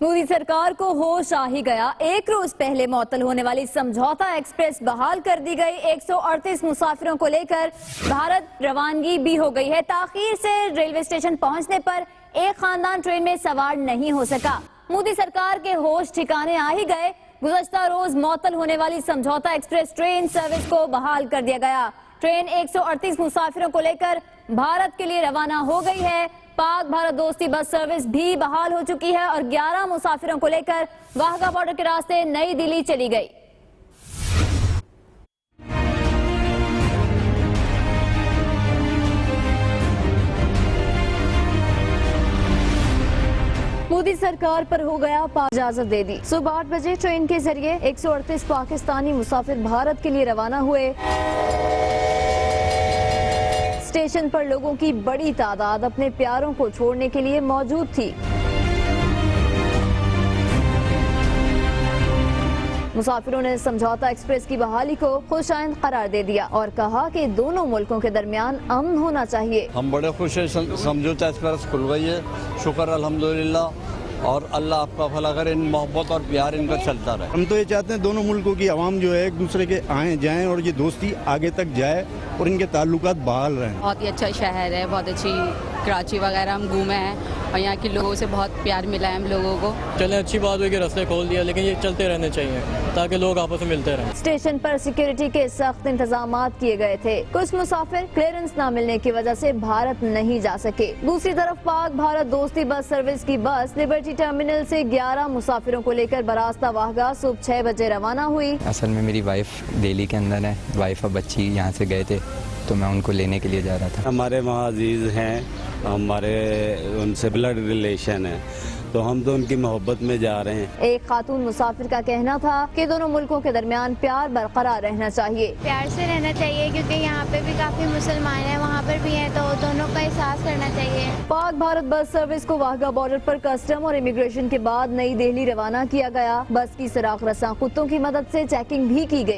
मोदी सरकार को होश आ ही गया। एक रोज पहले मुअत्तल होने वाली समझौता एक्सप्रेस बहाल कर दी गई। 138 मुसाफिरों को लेकर भारत रवानगी भी हो गई है। ताखीर से रेलवे स्टेशन पहुंचने पर एक खानदान ट्रेन में सवार नहीं हो सका। मोदी सरकार के होश ठिकाने आ ही गए। गुज़श्ता रोज मुअत्तल होने वाली समझौता एक्सप्रेस ट्रेन सर्विस को बहाल कर दिया गया। ट्रेन 138 मुसाफिरों को लेकर भारत के लिए रवाना हो गई है। पाक भारत दोस्ती बस सर्विस भी बहाल हो चुकी है और 11 मुसाफिरों को लेकर वाहगा बॉर्डर के रास्ते नई दिल्ली चली गई। मोदी सरकार पर हो गया इजाजत दे दी। सुबह 8 बजे ट्रेन के जरिए 138 पाकिस्तानी मुसाफिर भारत के लिए रवाना हुए। स्टेशन पर लोगों की बड़ी तादाद अपने प्यारों को छोड़ने के लिए मौजूद थी। मुसाफिरों ने समझौता एक्सप्रेस की बहाली को खुशाइंद करार दे दिया और कहा कि दोनों मुल्कों के दरमियान अमन होना चाहिए। हम बड़े खुश हैं, समझौता एक्सप्रेस खुल गई है, शुक्र अल्हम्दुलिल्लाह। और अल्लाह आपका भला करे, इन मोहब्बत और प्यार इनका चलता रहे। हम तो ये चाहते हैं दोनों मुल्कों की आवाम जो है एक दूसरे के आए जाएं और ये दोस्ती आगे तक जाए और इनके ताल्लुकात बहाल रहें। बहुत ही अच्छा शहर है, बहुत अच्छी कराची वगैरह हम घूमे हैं और यहाँ के लोगों से बहुत प्यार मिला है हम लोगों को। चले, अच्छी बात हुई कि रास्ते खोल दिया, लेकिन ये चलते रहने चाहिए ताकि लोग आपस में मिलते रहें। स्टेशन पर सिक्योरिटी के सख्त इंतजाम किए गए थे। कुछ मुसाफिर क्लियरेंस न मिलने की वजह से भारत नहीं जा सके। दूसरी तरफ पाक भारत दोस्ती बस सर्विस की बस लिबर्टी टर्मिनल से 11 मुसाफिरों को लेकर बरास्ता वाहगा सुबह 6 बजे रवाना हुई। असल में मेरी वाइफ दिल्ली के अंदर है, वाइफ और बच्ची यहाँ से गए थे तो मैं उनको लेने के लिए जा रहा था। हमारे वहाँ अजीज हैं, हमारे उनसे ब्लड रिलेशन है, तो हम तो उनकी मोहब्बत में जा रहे हैं। एक खातून मुसाफिर का कहना था कि दोनों मुल्कों के दरमियान प्यार बरकरार रहना चाहिए। प्यार से रहना चाहिए क्योंकि यहाँ पे भी काफी मुसलमान हैं, वहाँ पर भी हैं, तो दोनों का एहसास करना चाहिए। पाक भारत बस सर्विस को वाहगा बॉर्डर पर कस्टम और इमिग्रेशन के बाद नई दिल्ली रवाना किया गया। बस की सुराख रसां कुत्तों की मदद से चेकिंग भी की गई।